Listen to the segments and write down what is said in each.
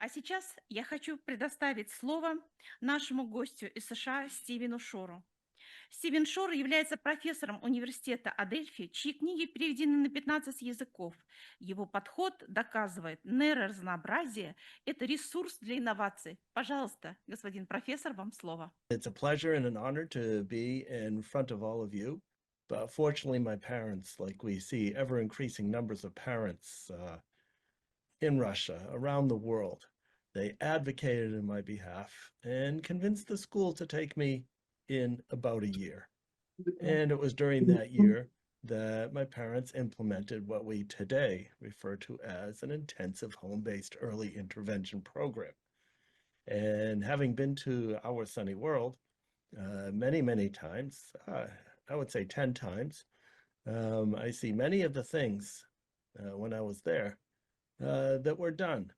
А сейчас я хочу предоставить слово нашему гостю из США Стивену Шору. Стивен Шор является профессором университета Адельфи, чьи книги переведены на 15 языков. Его подход доказывает, нейроразнообразие – это ресурс для инноваций. Пожалуйста, господин профессор, вам слово. It's a pleasure and an honor to be in front of all of you. But fortunately, my parents, like we see ever increasing numbers of parents in Russia, around the world, they advocated in my behalf and convinced the school to take me in about a year. And it was during that year that my parents implemented what we today refer to as an intensive home-based early intervention program. And having been to Our Sunny World many, many times, I would say 10 times, I see many of the things when I was there that were done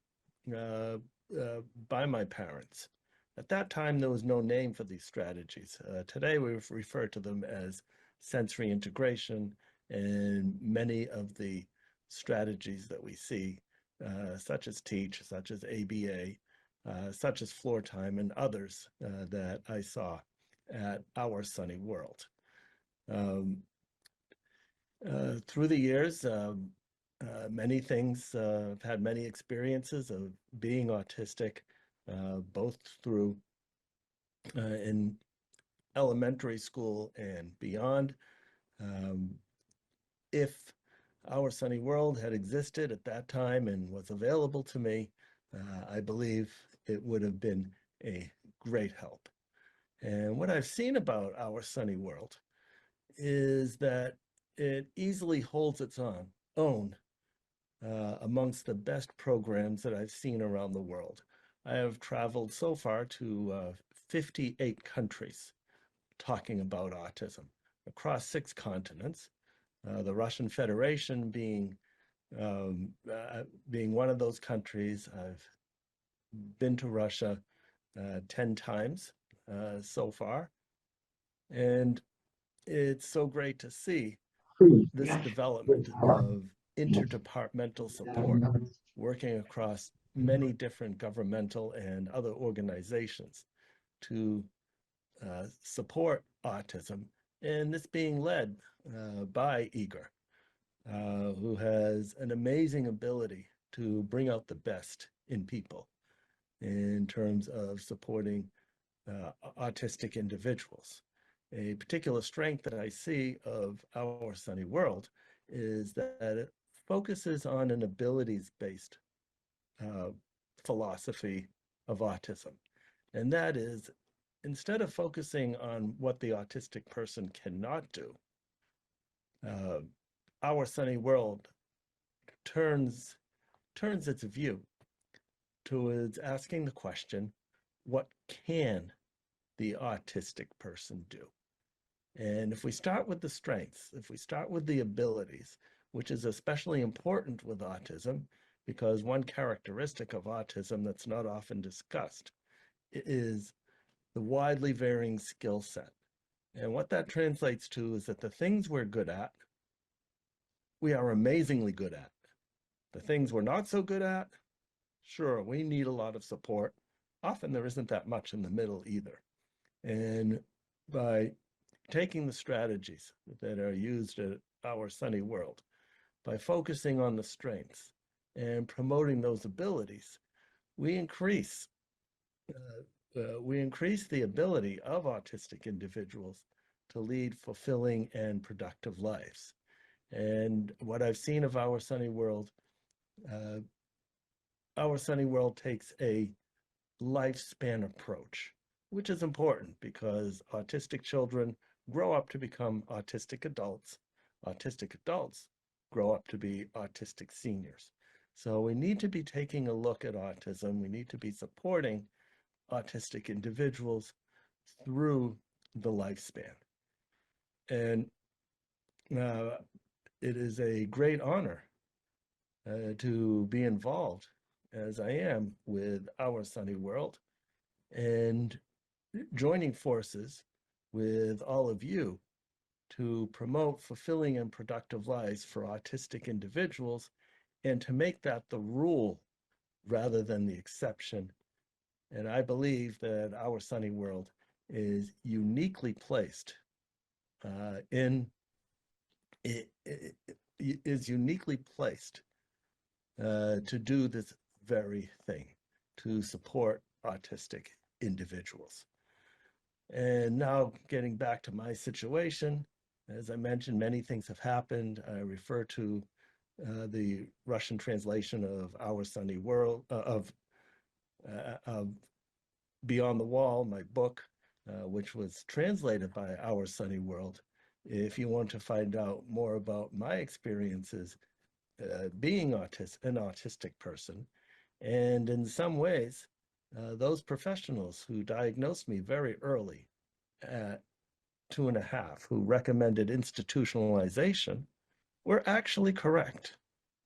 by my parents. At that time, there was no name for these strategies. Today, we refer to them as sensory integration, and many of the strategies that we see, such as TEACH, such as ABA, such as floor time, and others that I saw at Our Sunny World. Through the years, many things, I've had many experiences of being autistic, both through in elementary school and beyond. If Our Sunny World had existed at that time and was available to me, I believe it would have been a great help. And what I've seen about Our Sunny World is that it easily holds its own amongst the best programs that I've seen around the world. I have traveled so far to 58 countries talking about autism across 6 continents, the Russian Federation being one of those countries. I've been to Russia 10 times so far, and it's so great to see this development of interdepartmental support working across many different governmental and other organizations to support autism, and this being led by Igor, who has an amazing ability to bring out the best in people in terms of supporting autistic individuals. A particular strength that I see of Our Sunny World is that it focuses on an abilities-based philosophy of autism. And that is, instead of focusing on what the autistic person cannot do, Our Sunny World turns its view towards asking the question, what can the autistic person do? And if we start with the strengths, if we start with the abilities, which is especially important with autism, because one characteristic of autism that's not often discussed is the widely varying skill set. And what that translates to is that the things we're good at, we are amazingly good at. The things we're not so good at, sure, we need a lot of support. Often there isn't that much in the middle either. And by taking the strategies that are used at Our Sunny World, by focusing on the strengths and promoting those abilities, we increase the ability of autistic individuals to lead fulfilling and productive lives. And what I've seen of Our Sunny World, Our Sunny World takes a lifespan approach, which is important because autistic children grow up to become autistic adults. Autistic adults grow up to be autistic seniors. So we need to be taking a look at autism. We need to be supporting autistic individuals through the lifespan. And it is a great honor to be involved, as I am, with Our Sunny World and joining forces with all of you to promote fulfilling and productive lives for autistic individuals and to make that the rule rather than the exception. And I believe that our sunny world is uniquely placed to do this very thing, to support autistic individuals. And now getting back to my situation, as I mentioned, many things have happened. I refer to the Russian translation of Our Sunny World, of Beyond the Wall, my book, which was translated by Our Sunny World. If you want to find out more about my experiences being an autistic person, and in some ways, those professionals who diagnosed me very early at 2.5, who recommended institutionalization, were actually correct.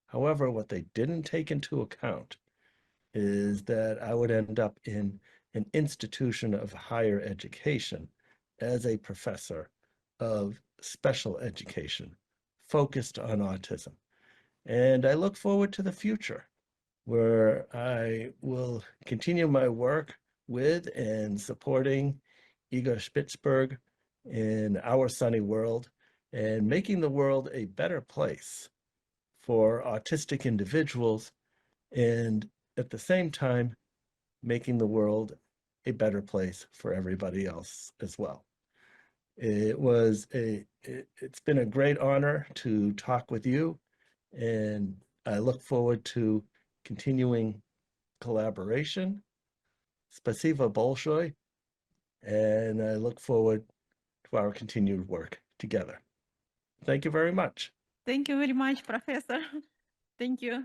However, what they didn't take into account is that I would end up in an institution of higher education as a professor of special education focused on autism. And I look forward to the future where I will continue my work with and supporting Igor Spitzberg in Our Sunny World and making the world a better place for autistic individuals, and at the same time, making the world a better place for everybody else as well. It's been a great honor to talk with you, and I look forward to continuing collaboration. Spasibo Bolshoi, and I look forward to our continued work together. Thank you very much. Thank you very much, Professor. Thank you.